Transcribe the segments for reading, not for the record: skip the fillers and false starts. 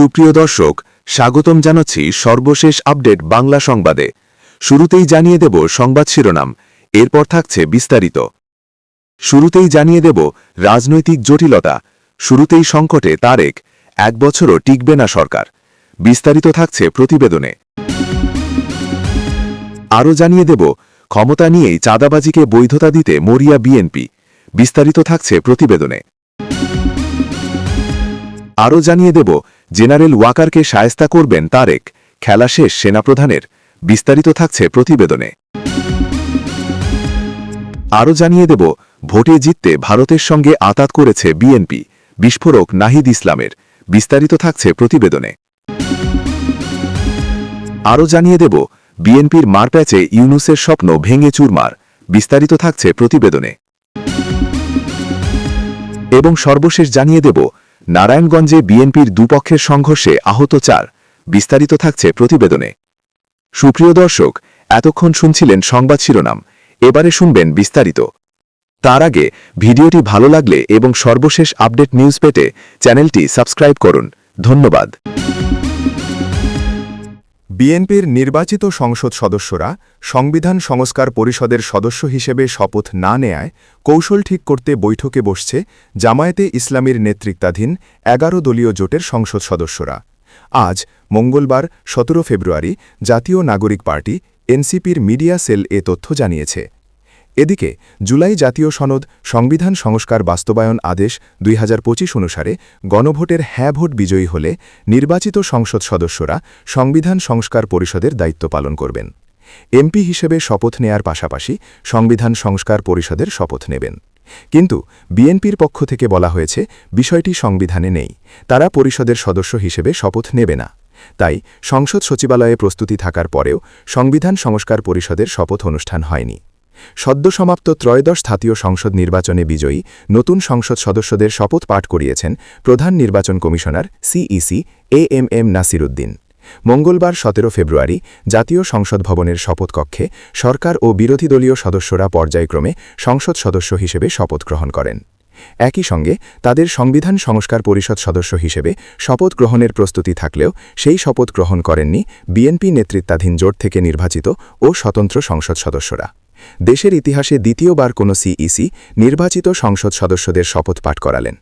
সুপ্রিয় দর্শক, স্বাগতম জানাচ্ছি সর্বশেষ আপডেট বাংলা সংবাদে। শুরুতেই জানিয়ে দেব সংবাদ শিরোনাম, এরপর থাকছে বিস্তারিত। শুরুতেই জানিয়ে দেব রাজনৈতিক জটিলতা, শুরুতেই সংকটে তারেক, 1 বছরও টিকবে না সরকার। বিস্তারিত থাকছে প্রতিবেদনে। আরও জানিয়ে দেব ক্ষমতা নিয়েই চাঁদাবাজিকে বৈধতা দিতে মরিয়া বিএনপি। বিস্তারিত থাকছে প্রতিবেদনে। আরও জানিয়ে দেব জেনারেল ওয়াকারকে শায়েস্তা করবেন তারেক, খেলা শেষ সেনাপ্রধানের। বিস্তারিত থাকছে প্রতিবেদনে। আরও জানিয়ে দেব ভোটে জিততে ভারতের সঙ্গে আঁতাত করেছে বিএনপি, বিস্ফোরক নাহিদ ইসলামের। বিস্তারিত থাকছে প্রতিবেদনে। আরও জানিয়ে দেব বিএনপির মারপ্যাচে ইউনূসের স্বপ্ন ভেঙে চুরমার। বিস্তারিত থাকছে প্রতিবেদনে। এবং সর্বশেষ জানিয়ে দেব নারায়ণগঞ্জে বিএনপির দুপক্ষের সংঘর্ষে আহত 4। বিস্তারিত থাকছে প্রতিবেদনে। সুপ্রিয় দর্শক, এতক্ষণ শুনছিলেন সংবাদ শিরোনাম, এবারে শুনবেন বিস্তারিত। তার আগে ভিডিওটি ভালো লাগলে এবং সর্বশেষ আপডেট নিউজ পেতে চ্যানেলটি সাবস্ক্রাইব করুন। ধন্যবাদ। বিএনপির নির্বাচিত সংসদ সদস্যরা সংবিধান সংস্কার পরিষদের সদস্য হিসেবে শপথ না নেয়ায় কৌশল ঠিক করতে বৈঠকে বসছে জামায়াতে ইসলামীর নেতৃত্বাধীন 11 দলীয় জোটের সংসদ সদস্যরা। আজ মঙ্গলবার 17 ফেব্রুয়ারি জাতীয় নাগরিক পার্টি এনসিপির মিডিয়া সেল এ তথ্য জানিয়েছে। এদিকে জুলাই জাতীয় সনদ সংবিধান সংস্কার বাস্তবায়ন আদেশ 2025 অনুসারে গণভোটের হ্যাঁ ভোট বিজয়ী হলে নির্বাচিত সংসদ সদস্যরা সংবিধান সংস্কার পরিষদের দায়িত্ব পালন করবেন। এমপি হিসেবে শপথ নেয়ার পাশাপাশি সংবিধান সংস্কার পরিষদের শপথ নেবেন। কিন্তু বিএনপির পক্ষ থেকে বলা হয়েছে বিষয়টি সংবিধানে নেই, তারা পরিষদের সদস্য হিসেবে শপথ নেবে না। তাই সংসদ সচিবালয়ে প্রস্তুতি থাকার পরেও সংবিধান সংস্কার পরিষদের শপথ অনুষ্ঠান হয়নি। সদ্য সমাপ্ত ত্রয়োদশ জাতীয় সংসদ নির্বাচনে বিজয়ী নতুন সংসদ সদস্যদের শপথ পাঠ করিয়েছেন প্রধান নির্বাচন commissioner CEC AMM Nasir Uddin. মঙ্গলবার 17 ফেব্রুয়ারি জাতীয় সংসদ ভবনের শপথ কক্ষে সরকার ও বিরোধী দলীয় সদস্যরা পর্যায়ক্রমে সংসদ সদস্য হিসেবে শপথ গ্রহণ করেন। একই সঙ্গে তাদের সংবিধান সংস্কার পরিষদ সদস্য হিসেবে শপথ গ্রহণের প্রস্তুতি থাকলেও সেই শপথ গ্রহণ করেননি বিএনপি নেতৃত্বাধীন জোট থেকে নির্বাচিত ও স্বতন্ত্র সংসদ সদস্যরা। দেশের ইতিহাসে দ্বিতীয়বার কোনো সিইসি নির্বাচিত সংসদ সদস্যদের শপথ পাঠ করালেন।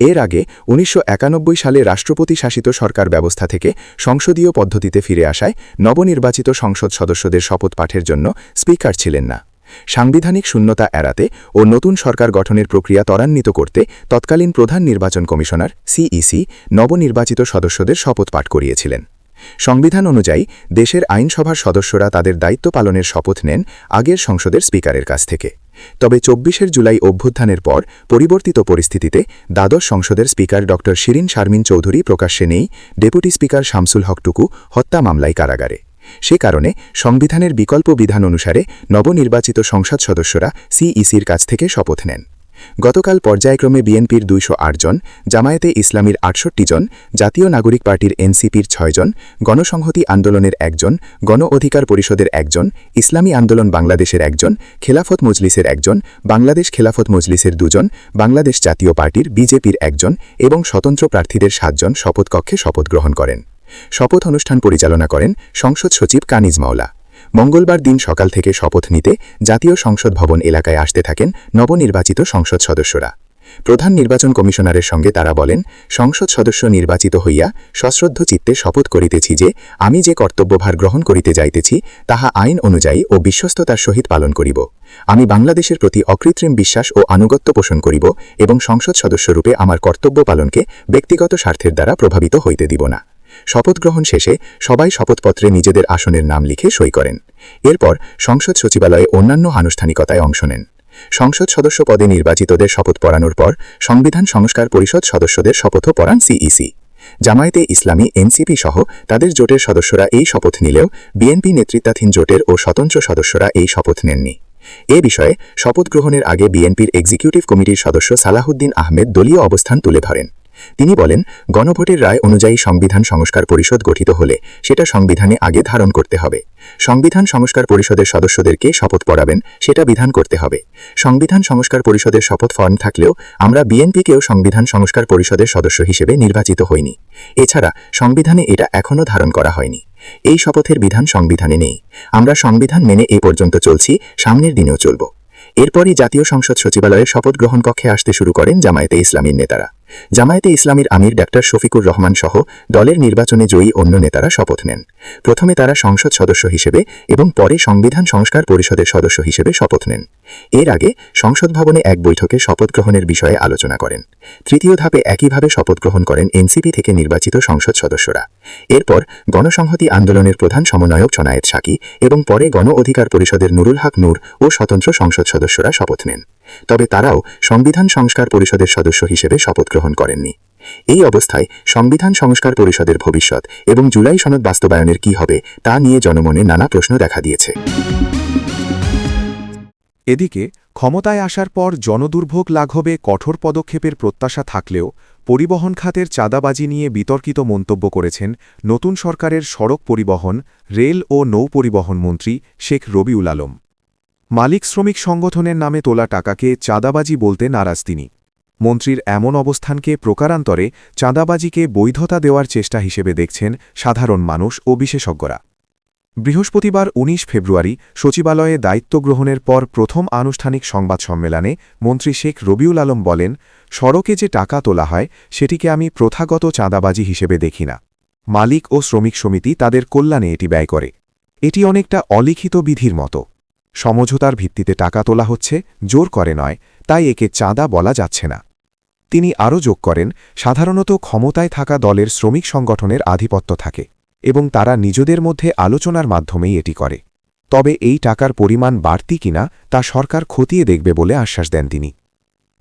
এর আগে 1991 সালে রাষ্ট্রপতি শাসিত সরকার ব্যবস্থা থেকে সংসদীয় পদ্ধতিতে ফিরে আসায় নবনির্বাচিত সংসদ সদস্যদের শপথ পাঠের জন্য স্পিকার ছিলেন না। সাংবিধানিক শূন্যতা এড়াতে ও নতুন সরকার গঠনের প্রক্রিয়া ত্বরান্বিত করতে তৎকালীন প্রধান নির্বাচন কমিশনার সিইসি নবনির্বাচিত সদস্যদের শপথ পাঠ করিয়েছিলেন। সংবিধান অনুযায়ী দেশের আইনসভার সদস্যরা তাদের দায়িত্ব পালনের শপথ নেন আগের সংসদের স্পিকারের কাছ থেকে। তবে 24 জুলাই অভ্যুত্থানের পর পরিবর্তিত পরিস্থিতিতে দ্বাদশ সংসদের স্পিকার ড শিরিন শারমিন চৌধুরী প্রকাশ্যে নেই ডেপুটি স্পিকার শামসুল হক টুকু হত্যা মামলায় কারাগারে। সে কারণে সংবিধানের বিকল্প বিধান অনুসারে নবনির্বাচিত সংসদ সদস্যরা সিইসির কাছ থেকে শপথ নেন। গতকাল পর্যায়ক্রমে বিএনপির 208 জন, জামায়াতে ইসলামীর 68 জন, জাতীয় নাগরিক পার্টির এনসিপির 6 জন, গণসংহতি আন্দোলনের 1 জন, গণ অধিকার পরিষদের 1 জন, ইসলামী আন্দোলন বাংলাদেশের 1 জন, খেলাফত মজলিসের 1 জন, বাংলাদেশ খেলাফত মজলিসের 2 জন, বাংলাদেশ জাতীয় পার্টির বিজেপির 1 জন এবং স্বতন্ত্র প্রার্থীদের 7 জন শপথ কক্ষে শপথ গ্রহণ করেন। শপথ অনুষ্ঠান পরিচালনা করেন সংসদ সচিব কানিজ মাওলা। মঙ্গলবার দিন সকাল থেকে শপথ নিতে জাতীয় সংসদ ভবন এলাকায় আসতে থাকেন নবনির্বাচিত সংসদ সদস্যরা। প্রধান নির্বাচন কমিশনারের সঙ্গে তারা বলেন, সংসদ সদস্য নির্বাচিত হইয়া সশ্রদ্ধ চিত্তে শপথ করিতেছি যে আমি যে কর্তব্যভার গ্রহণ করিতে যাইতেছি তাহা আইন অনুযায়ী ও বিশ্বস্ততার সহিত পালন করিব। আমি বাংলাদেশের প্রতি অকৃত্রিম বিশ্বাস ও আনুগত্য পোষণ করিব এবং সংসদ সদস্যরূপে আমার কর্তব্য পালনকে ব্যক্তিগত স্বার্থের দ্বারা প্রভাবিত হইতে দিব না। শপথ গ্রহণ শেষে সবাই শপথপত্রে নিজেদের আসনের নাম লিখে সই করেন। এরপর সংসদ সচিবালয়ে অন্যান্য আনুষ্ঠানিকতায় অংশ নেন। সংসদ সদস্য পদে নির্বাচিতদের শপথ পড়ানোর পর সংবিধান সংস্কার পরিষদ সদস্যদের শপথও পড়ান সিইসি। জামায়াতে ইসলামী এনসিপি সহ তাদের জোটের সদস্যরা এই শপথ নিলেও বিএনপি নেতৃত্বাধীন জোটের ও স্বতন্ত্র সদস্যরা এই শপথ নেননি। এ বিষয়ে শপথ গ্রহণের আগে বিএনপির এক্সিকিউটিভ কমিটির সদস্য সালাহুদ্দিন আহমেদ দলীয় অবস্থান তুলে ধরেন। তিনি বলেন, গণভোটের রায় অনুযায়ী সংবিধান সংস্কার পরিষদ গঠিত হলে সেটা সংবিধানে আগে ধারণ করতে হবে। সংবিধান সংস্কার পরিষদের সদস্যদেরকে শপথ পড়াবেন সেটা বিধান করতে হবে। সংবিধান সংস্কার পরিষদের শপথ ফর্ম থাকলেও আমরা বিএনপিকেও সংবিধান সংস্কার পরিষদের সদস্য হিসেবে নির্বাচিত হইনি। এছাড়া সংবিধানে এটা এখনও ধারণ করা হয়নি। এই শপথের বিধান সংবিধানে নেই। আমরা সংবিধান মেনে এ পর্যন্ত চলছি, সামনের দিনেও চলব। এরপরই জাতীয় সংসদ সচিবালয়ের শপথ গ্রহণ কক্ষে আসতে শুরু করেন জামায়াতে ইসলামীর নেতারা। জামায়াতে ইসলামীর আমির ডাক্তার শফিকুর রহমান সহ দলের নির্বাচনে জয়ী অন্য নেতারা শপথ নেন। প্রথমে তারা সংসদ সদস্য হিসেবে এবং পরে সংবিধান সংস্কার পরিষদের সদস্য হিসেবে শপথ নেন। এর আগে সংসদ ভবনে এক বৈঠকে শপথ গ্রহণের বিষয়ে আলোচনা করেন। তৃতীয় ধাপে একইভাবে শপথ গ্রহণ করেন এনসিপি থেকে নির্বাচিত সংসদ সদস্যরা। এরপর গণসংহতি আন্দোলনের প্রধান সমন্বয়ক জনায়েত সাকি এবং পরে গণ অধিকার পরিষদের নুরুল হক নূর ও স্বতন্ত্র সংসদ সদস্যরা শপথ নেন। তবে তারাও সংবিধান সংস্কার পরিষদের সদস্য হিসেবে শপথ গ্রহণ করেননি। এই অবস্থায় সংবিধান সংস্কার পরিষদের ভবিষ্যৎ এবং জুলাই সনদ বাস্তবায়নের কি হবে তা নিয়ে জনমনে নানা প্রশ্ন দেখা দিয়েছে। এদিকে ক্ষমতায় আসার পর জনদুর্ভোগ লাঘবে কঠোর পদক্ষেপের প্রত্যাশা থাকলেও পরিবহন খাতের চাঁদাবাজি নিয়ে বিতর্কিত মন্তব্য করেছেন নতুন সরকারের সড়ক পরিবহন, রেল ও নৌ পরিবহন মন্ত্রী শেখ রবিউল আলম। মালিক শ্রমিক সংগঠনের নামে তোলা টাকাকে চাঁদাবাজি বলতে নারাজ তিনি। মন্ত্রীর এমন অবস্থানকে প্রকারান্তরে চাঁদাবাজিকে বৈধতা দেওয়ার চেষ্টা হিসেবে দেখছেন সাধারণ মানুষ ও বিশেষজ্ঞরা। বৃহস্পতিবার ১৯ ফেব্রুয়ারি সচিবালয়ে দায়িত্ব গ্রহণের পর প্রথম আনুষ্ঠানিক সংবাদ সম্মেলনে মন্ত্রী শেখ রবিউল আলম বলেন, সড়কে যে টাকা তোলা হয় সেটিকে আমি প্রথাগত চাঁদাবাজি হিসেবে দেখি না। মালিক ও শ্রমিক সমিতি তাদের কল্যাণে এটি ব্যয় করে। এটি অনেকটা অলিখিত বিধির মতো। সমঝোতার ভিত্তিতে টাকা তোলা হচ্ছে, জোর করে নয়, তাই একে চাঁদা বলা যাচ্ছে না। তিনি আরও যোগ করেন, সাধারণত ক্ষমতায় থাকা দলের শ্রমিক সংগঠনের আধিপত্য থাকে এবং তারা নিজেদের মধ্যে আলোচনার মাধ্যমেই এটি করে। তবে এই টাকার পরিমাণ বাড়তি কিনা তা সরকার খতিয়ে দেখবে বলে আশ্বাস দেন তিনি।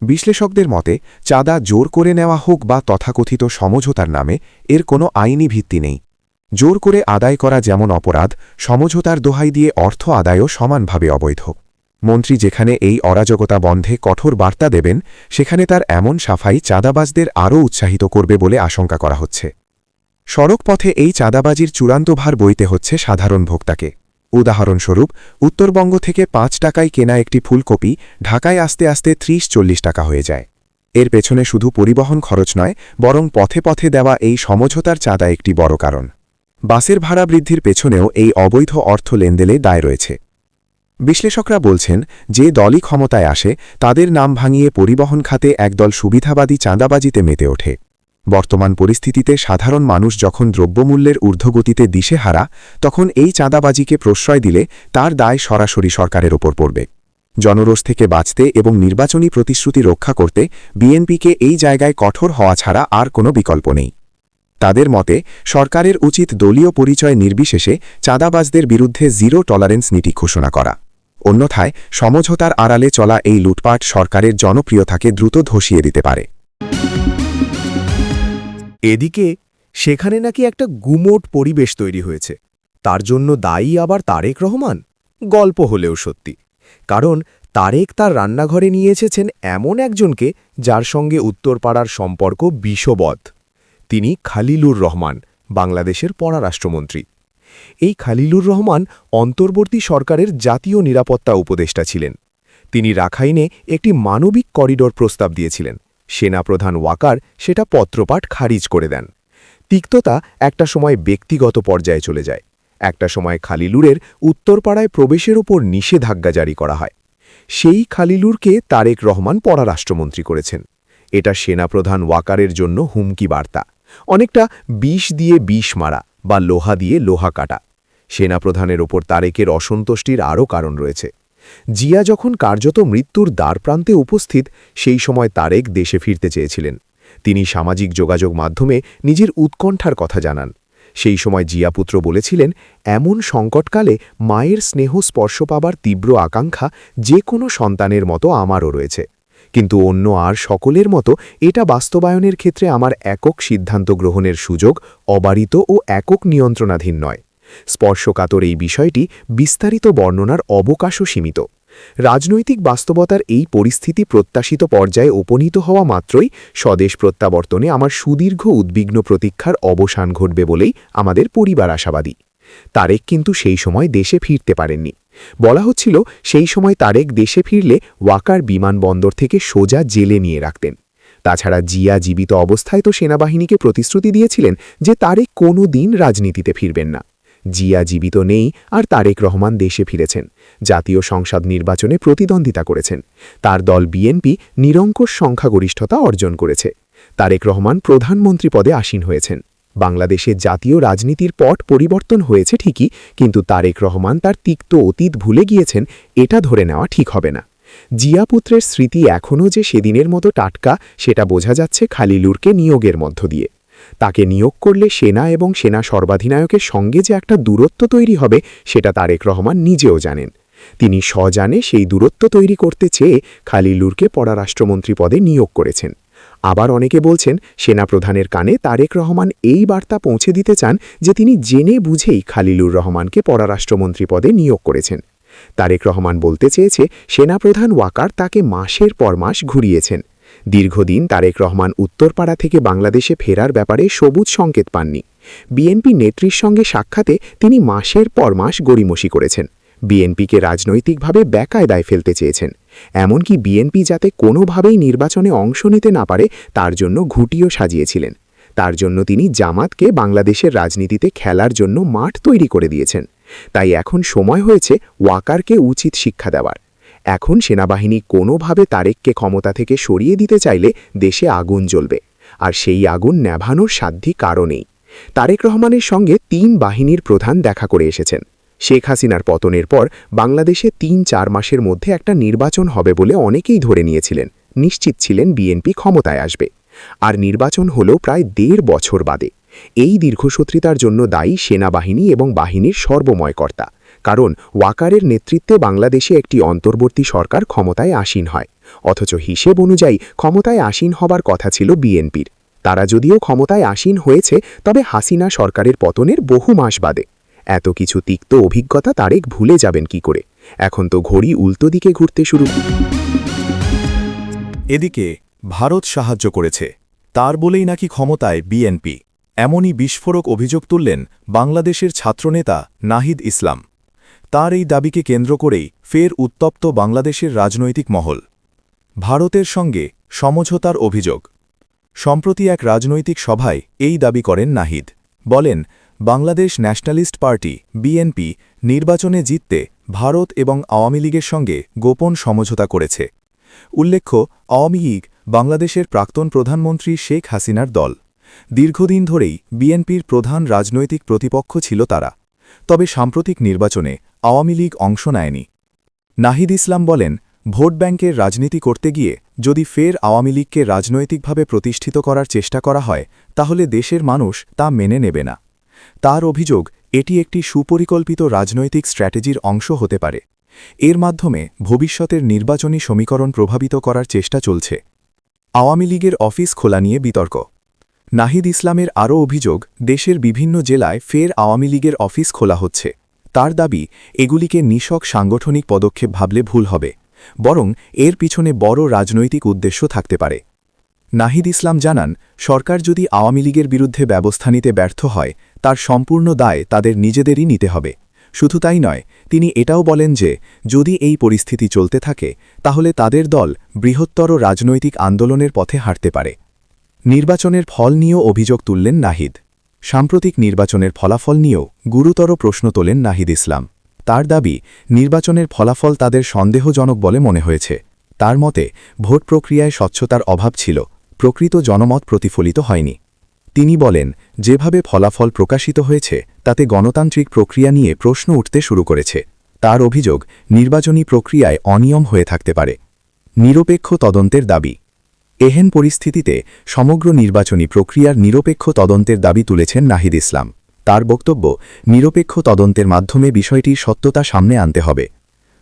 বিশ্লেষকদের মতে, চাঁদা জোর করে নেওয়া হোক বা তথাকথিত সমঝোতার নামে এর কোনো আইনি ভিত্তি নেই। জোর করে আদায় করা যেমন অপরাধ, সমঝোতার দোহাই দিয়ে অর্থ আদায়ও সমানভাবে অবৈধ। মন্ত্রী যেখানে এই অরাজকতা বন্ধে কঠোর বার্তা দেবেন, সেখানে তার এমন সাফাই চাঁদাবাজদের আরও উৎসাহিত করবে বলে আশঙ্কা করা হচ্ছে। সড়ক পথে এই চাঁদাবাজির চূড়ান্ত ভার বইতে হচ্ছে সাধারণ ভোক্তাকে। উদাহরণস্বরূপ, উত্তরবঙ্গ থেকে ৫ টাকায় কেনা একটি ফুলকপি ঢাকায় আসতে আসতে ৩০-৪০ টাকা হয়ে যায়। এর পেছনে শুধু পরিবহন খরচ নয়, বরং পথে পথে দেওয়া এই সমঝোতার চাঁদা একটি বড় কারণ। বাসের ভাড়া বৃদ্ধির পেছনেও এই অবৈধ অর্থ লেনদেনে দায় রয়েছে। বিশ্লেষকরা বলছেন, যে দলই ক্ষমতায় আসে তাদের নাম ভাঙিয়ে পরিবহন খাতে একদল সুবিধাবাদী চাঁদাবাজিতে মেতে ওঠে। বর্তমান পরিস্থিতিতে সাধারণ মানুষ যখন দ্রব্যমূল্যের ঊর্ধ্বগতিতে দিশেহারা, তখন এই চাঁদাবাজিকে প্রশ্রয় দিলে তার দায় সরাসরি সরকারের ওপর পড়বে। জনরোষ থেকে বাঁচতে এবং নির্বাচনী প্রতিশ্রুতি রক্ষা করতে বিএনপিকে এই জায়গায় কঠোর হওয়া ছাড়া আর কোনো বিকল্প নেই। তাদের মতে, সরকারের উচিত দলীয় পরিচয় নির্বিশেষে চাঁদাবাজদের বিরুদ্ধে জিরো টলারেন্স নীতি ঘোষণা করা। অন্যথায় সমঝোতার আড়ালে চলা এই লুটপাট সরকারের জনপ্রিয়তাকে দ্রুত ধসিয়ে দিতে পারে। এদিকে সেখানে নাকি একটা গুমোট পরিবেশ তৈরি হয়েছে। তার জন্য দায়ী আবার তারেক রহমান? গল্প হলেও সত্যি। কারণ তারেক তার রান্নাঘরে নিয়ে এসেছেন এমন একজনকে যার সঙ্গে উত্তরপাড়ার সম্পর্ক বিষবৎ। তিনি খালিলুর রহমান, বাংলাদেশের পররাষ্ট্রমন্ত্রী। এই খালিলুর রহমান অন্তর্বর্তী সরকারের জাতীয় নিরাপত্তা উপদেষ্টা ছিলেন। তিনি রাখাইনে একটি মানবিক করিডোর প্রস্তাব দিয়েছিলেন। সেনাপ্রধান ওয়াকার সেটা পত্রপাঠ খারিজ করে দেন। তিক্ততা একটা সময় ব্যক্তিগত পর্যায়ে চলে যায়। একটা সময় খালিলুরের উত্তরপাড়ায় প্রবেশের ওপর নিষেধাজ্ঞা জারি করা হয়। সেই খালিলুরকে তারেক রহমান পররাষ্ট্রমন্ত্রী করেছেন। এটা সেনাপ্রধান ওয়াকারের জন্য হুমকি বার্তা, অনেকটা বিষ দিয়ে বিষ মারা বা লোহা দিয়ে লোহা কাটা। সেনাপ্রধানের ওপর তারেকের অসন্তুষ্টির আরও কারণ রয়েছে। জিয়া যখন কার্যত মৃত্যুর দ্বারপ্রান্তে উপস্থিত, সেই সময় তারেক দেশে ফিরতে চেয়েছিলেন। তিনি সামাজিক যোগাযোগ মাধ্যমে নিজের উৎকণ্ঠার কথা জানান। সেই সময় জিয়াপুত্র বলেছিলেন, এমন সংকটকালে মায়ের স্নেহ স্পর্শ পাবার তীব্র আকাঙ্ক্ষা যে কোনো সন্তানের মতো আমারও রয়েছে, কিন্তু অন্য আর সকলের মতো এটা বাস্তবায়নের ক্ষেত্রে আমার একক সিদ্ধান্ত গ্রহণের সুযোগ অবারিত ও একক নিয়ন্ত্রণাধীন নয়। স্পর্শকাতর এই বিষয়টি বিস্তারিত বর্ণনার অবকাশও সীমিত। রাজনৈতিক বাস্তবতার এই পরিস্থিতি প্রত্যাশিত পর্যায়ে উপনীত হওয়া মাত্রই স্বদেশ প্রত্যাবর্তনে আমার সুদীর্ঘ উদ্বিগ্ন প্রতীক্ষার অবসান ঘটবে বলেই আমাদের পরিবার আশাবাদী। তারেক কিন্তু সেই সময় দেশে ফিরতে পারেননি। বলা হচ্ছিল সেই সময় তারেক দেশে ফিরলে ওয়াকার বিমানবন্দর থেকে সোজা জেলে নিয়ে রাখতেন। তাছাড়া জিয়া জীবিত অবস্থায় তো সেনাবাহিনীকে প্রতিশ্রুতি দিয়েছিলেন যে তারেক কোনো দিন রাজনীতিতে ফিরবেন না। জিয়া জীবিত নেই আর তারেক রহমান দেশে ফিরেছেন, জাতীয় সংসদ নির্বাচনে প্রতিদ্বন্দ্বিতা করেছেন। তার দল বিএনপি নিরঙ্কুশ সংখ্যাগরিষ্ঠতা অর্জন করেছে। তারেক রহমান প্রধানমন্ত্রী পদে আসীন হয়েছেন। বাংলাদেশের জাতীয় রাজনীতির পট পরিবর্তন হয়েছে ঠিকই, কিন্তু তারেক রহমান তার তিক্ত অতীত ভুলে গিয়েছেন এটা ধরে নেওয়া ঠিক হবে না। জিয়া পুত্রের স্মৃতি এখনও যে সেদিনের মতো টাটকা সেটা বোঝা যাচ্ছে খালিলুরকে নিয়োগের মধ্য দিয়ে। তাকে নিয়োগ করলে সেনা এবং সেনা সর্বাধিনায়কের সঙ্গে যে একটা দূরত্ব তৈরি হবে সেটা তারেক রহমান নিজেও জানেন। তিনি স্বজানে সেই দূরত্ব তৈরি করতে চেয়ে খালিলুরকে পররাষ্ট্রমন্ত্রী পদে নিয়োগ করেছেন। আবার অনেকে বলছেন সেনাপ্রধানের কানে তারেক রহমান এই বার্তা পৌঁছে দিতে চান যে তিনি জেনে বুঝেই খালিলুর রহমানকে পররাষ্ট্রমন্ত্রী পদে নিয়োগ করেছেন। তারেক রহমান বলতে চেয়েছে সেনাপ্রধান ওয়াকার তাকে মাসের পর মাস ঘুরিয়েছেন। দীর্ঘদিন তারেক রহমান উত্তরপাড়া থেকে বাংলাদেশে ফেরার ব্যাপারে সবুজ সংকেত পাননি। বিএনপি নেত্রীর সঙ্গে সাক্ষাতে তিনি মাসের পর মাস গড়িমসি করেছেন। বিএনপিকে রাজনৈতিকভাবে বেকায়দায় ফেলতে চেয়েছেন। এমনকি বিএনপি যাতে কোনোভাবেই নির্বাচনে অংশ নিতে না পারে তার জন্য ঘুঁটিও সাজিয়েছিলেন। তার জন্য তিনি জামাতকে বাংলাদেশের রাজনীতিতে খেলার জন্য মাঠ তৈরি করে দিয়েছেন। তাই এখন সময় হয়েছে ওয়াকারকে উচিত শিক্ষা দেওয়ার। এখন সেনাবাহিনী কোনোভাবে তারেককে ক্ষমতা থেকে সরিয়ে দিতে চাইলে দেশে আগুন জ্বলবে, আর সেই আগুন নেভানোর সাধ্যি কারও নেই। তারেক রহমানের সঙ্গে ৩ বাহিনীর প্রধান দেখা করে এসেছেন। শেখ হাসিনার পতনের পর বাংলাদেশে ৩-৪ মাসের মধ্যে একটা নির্বাচন হবে বলে অনেকেই ধরে নিয়েছিলেন, নিশ্চিত ছিলেন বিএনপি ক্ষমতায় আসবে। আর নির্বাচন হলো প্রায় ১.৫ বছর বাদে। এই দীর্ঘসূত্রিতার জন্য দায়ী সেনাবাহিনী এবং বাহিনীর সর্বময় কর্তা। কারণ ওয়াকারের নেতৃত্বে বাংলাদেশে একটি অন্তর্বর্তী সরকার ক্ষমতায় আসীন হয়, অথচ হিসেব অনুযায়ী ক্ষমতায় আসীন হবার কথা ছিল বিএনপির। তারা যদিও ক্ষমতায় আসীন হয়েছে, তবে হাসিনা সরকারের পতনের বহু মাস বাদে। এত কিছু তিক্ত অভিজ্ঞতা তারেক ভুলে যাবেন কি করে? এখন তো ঘড়ি উল্টো দিকে ঘুরতে শুরু। এদিকে ভারত সাহায্য করেছে, তার বলেই নাকি ক্ষমতায় বিএনপি, এমনই বিস্ফোরক অভিযোগ তুললেন বাংলাদেশের ছাত্রনেতা নাহিদ ইসলাম। তার এই দাবিকে কেন্দ্র করেই ফের উত্তপ্ত বাংলাদেশের রাজনৈতিক মহল। ভারতের সঙ্গে সমঝোতার অভিযোগ। সম্প্রতি এক রাজনৈতিক সভায় এই দাবি করেন নাহিদ। বলেন, বাংলাদেশ ন্যাশনালিস্ট পার্টি বিএনপি নির্বাচনে জিততে ভারত এবং আওয়ামী লীগের সঙ্গে গোপন সমঝোতা করেছে। উল্লেখ্য, আওয়ামী লীগ বাংলাদেশের প্রাক্তন প্রধানমন্ত্রী শেখ হাসিনার দল। দীর্ঘদিন ধরেই বিএনপির প্রধান রাজনৈতিক প্রতিপক্ষ ছিল তারা। তবে সাম্প্রতিক নির্বাচনে আওয়ামী লীগ অংশ নেয়নি। নাহিদ ইসলাম বলেন, ভোট ব্যাংকের রাজনীতি করতে গিয়ে যদি ফের আওয়ামী লীগকে রাজনৈতিকভাবে প্রতিষ্ঠিত করার চেষ্টা করা হয় তাহলে দেশের মানুষ তা মেনে নেবে না। তার অভিযোগ, এটি একটি সুপরিকল্পিত রাজনৈতিক স্ট্র্যাটেজির অংশ হতে পারে। এর মাধ্যমে ভবিষ্যতের নির্বাচনী সমীকরণ প্রভাবিত করার চেষ্টা চলছে। আওয়ামী লীগের অফিস খোলা নিয়ে বিতর্ক। নাহিদ ইসলামের আরও অভিযোগ, দেশের বিভিন্ন জেলায় ফের আওয়ামী লীগের অফিস খোলা হচ্ছে। তার দাবি, এগুলিকে নিছক সাংগঠনিক পদক্ষেপ ভাবলে ভুল হবে, বরং এর পিছনে বড় রাজনৈতিক উদ্দেশ্য থাকতে পারে। নাহিদ ইসলাম জানান, সরকার যদি আওয়ামী লীগের বিরুদ্ধে ব্যবস্থা নিতে ব্যর্থ হয় তার সম্পূর্ণ দায় তাদের নিজেদেরই নিতে হবে। শুধু তাই নয়, তিনি এটাও বলেন যে যদি এই পরিস্থিতি চলতে থাকে তাহলে তাদের দল বৃহত্তর রাজনৈতিক আন্দোলনের পথে হাঁটতে পারে। নির্বাচনের ফল নিয়েও অভিযোগ তুললেন নাহিদ। সাম্প্রতিক নির্বাচনের ফলাফল নিয়েও গুরুতর প্রশ্ন তোলেন নাহিদ ইসলাম। তার দাবি, নির্বাচনের ফলাফল তাদের সন্দেহজনক বলে মনে হয়েছে। তার মতে, ভোট প্রক্রিয়ায় স্বচ্ছতার অভাব ছিল, প্রকৃত জনমত প্রতিফলিত হয়নি। তিনি বলেন, যেভাবে ফলাফল প্রকাশিত হয়েছে তাতে গণতান্ত্রিক প্রক্রিয়া নিয়ে প্রশ্ন উঠতে শুরু করেছে। তার অভিযোগ, নির্বাচনী প্রক্রিয়ায় অনিয়ম হয়ে থাকতে পারে। নিরপেক্ষ তদন্তের দাবি। এহেন পরিস্থিতিতে সমগ্র নির্বাচনী প্রক্রিয়ার নিরপেক্ষ তদন্তের দাবি তুলেছেন নাহিদ ইসলাম। তার বক্তব্য, নিরপেক্ষ তদন্তের মাধ্যমে বিষয়টির সত্যতা সামনে আনতে হবে।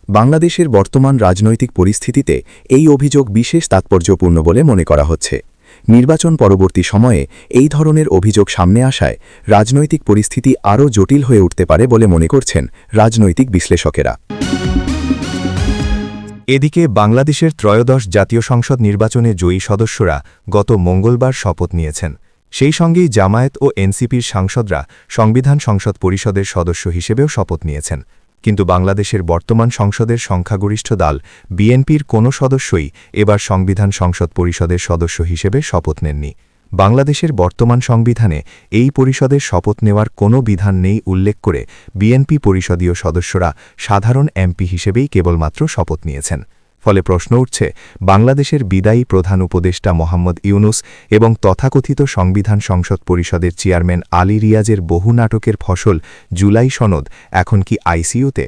বাংলাদেশের বর্তমান রাজনৈতিক পরিস্থিতিতে এই অভিযোগ বিশেষ তাৎপর্যপূর্ণ বলে মনে করা হচ্ছে। নির্বাচন পরবর্তী সময়ে এই ধরনের অভিযোগ সামনে আসায় রাজনৈতিক পরিস্থিতি আরও জটিল হয়ে উঠতে পারে বলে মনে করছেন রাজনৈতিক বিশ্লেষকেরা। এদিকে বাংলাদেশের ত্রয়োদশ জাতীয় সংসদ নির্বাচনে জয়ী সদস্যরা গত মঙ্গলবার শপথ নিয়েছেন। সেই সঙ্গেই জামায়াত ও এনসিপির সাংসদরা সংবিধান সংসদ পরিষদের সদস্য হিসেবেও শপথ নিয়েছেন। কিন্তু বাংলাদেশের বর্তমান সংসদের সংখ্যাগরিষ্ঠ দল বিএনপির কোনো সদস্যই এবার সংবিধান সংসদ পরিষদের সদস্য হিসেবে শপথ নেননি। বাংলাদেশের বর্তমান সংবিধানে এই পরিষদের শপথ নেওয়ার কোনো বিধান নেই উল্লেখ করে বিএনপি পরিষদীয় সদস্যরা সাধারণ এমপি হিসেবেই কেবলমাত্র শপথ নিয়েছেন। ফলে প্রশ্ন উঠছে, বাংলাদেশের বিদায়ী প্রধান উপদেষ্টা মোহাম্মদ ইউনুস এবং তথাকথিত সংবিধান সংসদ পরিষদের চেয়ারম্যান আলী রিয়াজের বহু নাটকের ফসল জুলাই সনদ এখন কি আইসিইউতে?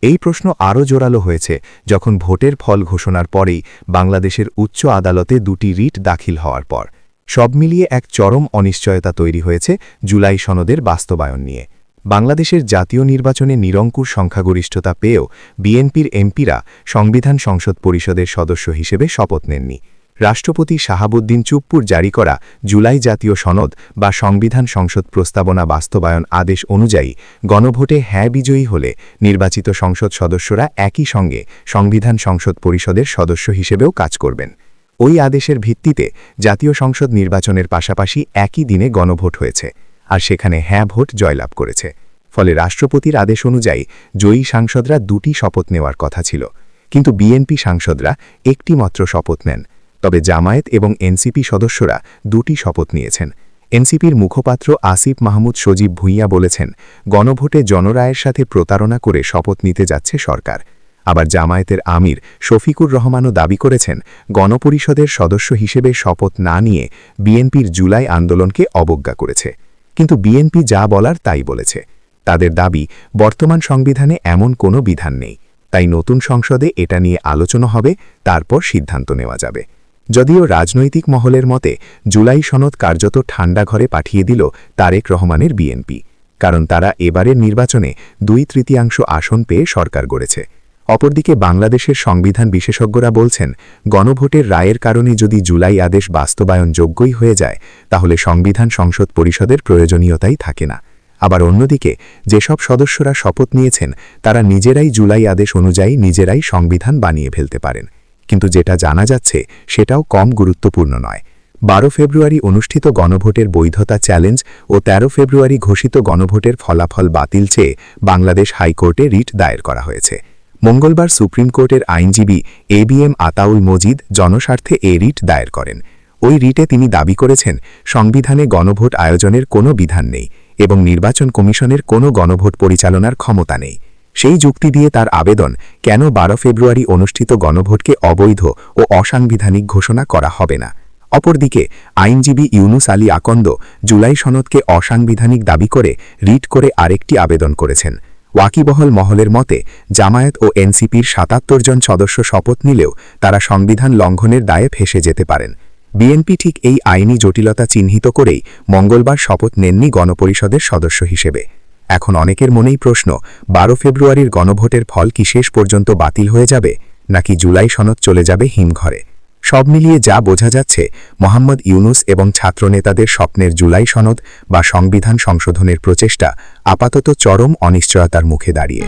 এই প্রশ্ন আরও জোরালো হয়েছে যখন ভোটের ফল ঘোষণার পরেই বাংলাদেশের উচ্চ আদালতে দুটি রিট দাখিল হওয়ার পর সব মিলিয়ে এক চরম অনিশ্চয়তা তৈরি হয়েছে জুলাই সনদের বাস্তবায়ন নিয়ে। বাংলাদেশের জাতীয় নির্বাচনে নিরঙ্কুশ সংখ্যাগরিষ্ঠতা পেয়েও বিএনপির এমপিরা সংবিধান সংসদ পরিষদের সদস্য হিসেবে শপথ নেননি। রাষ্ট্রপতি শাহাবুদ্দিন চুপ্পুর জারি করা জুলাই জাতীয় সনদ বা সংবিধান সংসদ প্রস্তাবনা বাস্তবায়ন আদেশ অনুযায়ী গণভোটে হ্যাঁ বিজয়ী হলে নির্বাচিত সংসদ সদস্যরা একই সঙ্গে সংবিধান সংসদ পরিষদের সদস্য হিসেবেও কাজ করবেন। ওই আদেশের ভিত্তিতে জাতীয় সংসদ নির্বাচনের পাশাপাশি একই দিনে গণভোট হয়েছে, আর সেখানে হ্যাঁ ভোট জয়লাভ করেছে। ফলে রাষ্ট্রপতির আদেশ অনুযায়ী জয়ী সাংসদরা দুটি শপথ নেওয়ার কথা ছিল, কিন্তু বিএনপি সাংসদরা একটি মাত্র শপথ নেন। তবে জামায়াত এবং এনসিপি সদস্যরা দুটি শপথ নিয়েছেন। এনসিপির মুখপাত্র আসিফ মাহমুদ সজীব ভুঁইয়া বলেছেন, গণভোটে জনরায়ের সাথে প্রতারণা করে শপথ নিতে যাচ্ছে সরকার। আবার জামায়াতের আমির শফিকুর রহমানও দাবি করেছেন, গণপরিষদের সদস্য হিসেবে শপথ না নিয়ে বিএনপির জুলাই আন্দোলনকে অবজ্ঞা করেছে। কিন্তু বিএনপি যা বলার তাই বলেছে। তাদের দাবি, বর্তমান সংবিধানে এমন কোনো বিধান নেই, তাই নতুন সংসদে এটা নিয়ে আলোচনা হবে, তারপর সিদ্ধান্ত নেওয়া যাবে। যদিও রাজনৈতিক মহলের মতে জুলাই সনদ কার্যত ঠান্ডা ঘরে পাঠিয়ে দিল তারেক রহমানের বিএনপি, কারণ তারা এবারের নির্বাচনে 2/3 আসন পেয়ে সরকার গড়েছে। অপরদিকে বাংলাদেশের সংবিধান বিশেষজ্ঞরা বলছেন, গণভোটের রায়ের কারণে যদি জুলাই আদেশ বাস্তবায়নযোগ্যই হয়ে যায়, তাহলে সংবিধান সংসদ পরিষদের প্রয়োজনীয়তাই থাকে না। আবার অন্যদিকে যেসব সদস্যরা শপথ নিয়েছেন তারা নিজেরাই জুলাই আদেশ অনুযায়ী নিজেরাই সংবিধান বানিয়ে ফেলতে পারেন। কিন্তু যেটা জানা যাচ্ছে সেটাও কম গুরুত্বপূর্ণ নয়। 12 ফেব্রুয়ারি অনুষ্ঠিত গণভোটের বৈধতা চ্যালেঞ্জ ও 13 ফেব্রুয়ারি ঘোষিত গণভোটের ফলাফল বাতিল চেয়ে বাংলাদেশ হাইকোর্টে রিট দায়ের করা হয়েছে। মঙ্গলবার সুপ্রিম কোর্টের আইনজীবী এবিএম আতাউল মজিদ জনস্বার্থে এ রিট দায়ের করেন। ওই রিটে তিনি দাবি করেছেন, সংবিধানে গণভোট আয়োজনের কোনো বিধান নেই এবং নির্বাচন কমিশনের কোনো গণভোট পরিচালনার ক্ষমতা নেই। সেই যুক্তি দিয়ে তার আবেদন, কেন 12 ফেব্রুয়ারি অনুষ্ঠিত গণভোটকে অবৈধ ও অসাংবিধানিক ঘোষণা করা হবে না। অপরদিকে আইনজীবী ইউনুস আলী আকন্দ জুলাই সনদকে অসাংবিধানিক দাবি করে রিট করে আরেকটি আবেদন করেছেন। ওয়াকিবহল মহলের মতে জামায়াত ও এনসিপির 77 জন সদস্য শপথ নিলেও তারা সংবিধান লঙ্ঘনের দায়ে ফেঁসে যেতে পারেন। বিএনপি ঠিক এই আইনি জটিলতা চিহ্নিত করেই মঙ্গলবার শপথ নেননি গণপরিষদের সদস্য হিসেবে। এখন অনেকের মনেই প্রশ্ন, 12 ফেব্রুয়ারির গণভোটের ফল কি শেষ পর্যন্ত বাতিল হয়ে যাবে, নাকি জুলাই সনদ চলে যাবে হিমঘরে? সব মিলিয়ে যা বোঝা যাচ্ছে, মোহাম্মদ ইউনুস এবং ছাত্রনেতাদের স্বপ্নের জুলাই সনদ বা সংবিধান সংশোধনের প্রচেষ্টা আপাতত চরম অনিশ্চয়তার মুখে দাঁড়িয়ে।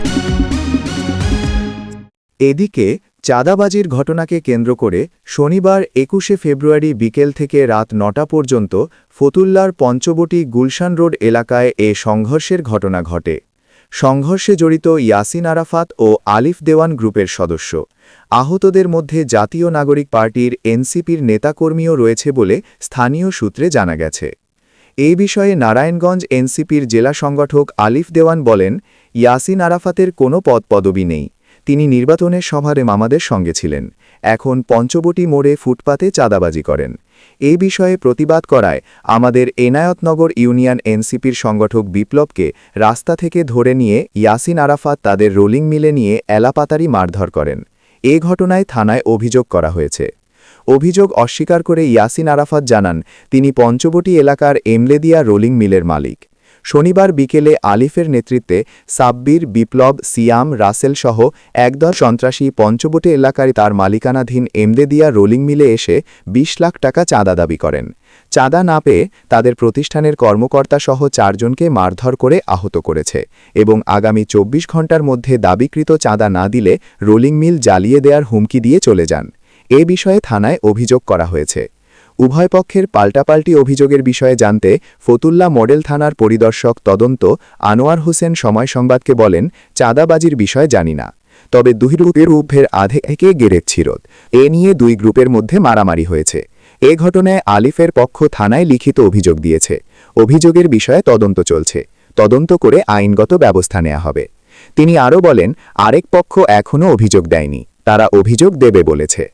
এদিকে চাঁদাবাজির ঘটনাকে কেন্দ্র করে শনিবার 21 ফেব্রুয়ারি বিকেল থেকে রাত 9টা পর্যন্ত ফতুল্লার পঞ্চবটি গুলশান রোড এলাকায় এ সংঘর্ষের ঘটনা ঘটে। সংঘর্ষে জড়িত ইয়াসিন আরাফাত ও আলিফ দেওয়ান গ্রুপের সদস্য। আহতদের মধ্যে জাতীয় নাগরিক পার্টির এনসিপির নেতাকর্মীও রয়েছে বলে স্থানীয় সূত্রে জানা গেছে। এই বিষয়ে নারায়ণগঞ্জ এনসিপির জেলা সংগঠক আলিফ দেওয়ান বলেন, ইয়াসিন আরাফাতের কোনো পদপদবি নেই। তিনি নির্বাচনের সভারে মামাদের সঙ্গে ছিলেন, এখন পঞ্চবটি মোড়ে ফুটপাতে চাঁদাবাজি করেন। এই বিষয়ে প্রতিবাদ করায় আমাদের এনায়তনগর ইউনিয়ন এনসিপির সংগঠক বিপ্লবকে রাস্তা থেকে ধরে নিয়ে ইয়াসিন আরাফাত তাদের রোলিং মিলে নিয়ে এলাপাতারি মারধর করেন। এ ঘটনায় থানায় অভিযোগ করা হয়েছে। অভিযোগ অস্বীকার করে ইয়াসিন আরাফাত জানান, তিনি পঞ্চবটি এলাকার এমলেদিয়া রোলিং মিলের মালিক। শনিবার বিকেলে আলিফের নেতৃত্বে সাব্বির, বিপ্লব, সিয়াম, রাসেল সহ একদল সন্ত্রাসী পঞ্চবটি এলাকায় তার মালিকানাধীন এমলেদিয়া রোলিং মিলে এসে 20 লাখ টাকা চাঁদা দাবি করেন। চাঁদা না পেয়ে তাদের প্রতিষ্ঠানের কর্মকর্তাসহ 4 জনকে মারধর করে আহত করেছে এবং আগামী 24 ঘণ্টার মধ্যে দাবিকৃত চাঁদা না দিলে রোলিং মিল জ্বালিয়ে দেওয়ার হুমকি দিয়ে চলে যান। এ বিষয়ে থানায় অভিযোগ করা হয়েছে। উভয় পক্ষের পাল্টাপাল্টি অভিযোগের বিষয়ে জানতে ফতুল্লা মডেল থানার পরিদর্শক তদন্ত আনোয়ার হোসেন সময় সংবাদকে বলেন, চাঁদাবাজির বিষয় জানি না, তবে দুই গ্রুপের আধে একে গেড়েছিল। এ নিয়ে 2 গ্রুপের মধ্যে মারামারি হয়েছে। এ ঘটনায় আলিফের পক্ষ থানায় লিখিত অভিযোগ দিয়েছে। অভিযোগের বিষয়ে তদন্ত চলছে। তদন্ত করে আইনগত ব্যবস্থা নেওয়া হবে। তিনি আরও বলেন, আরেক পক্ষ এখনও অভিযোগ দেয়নি, তারা অভিযোগ দেবে বলেছে।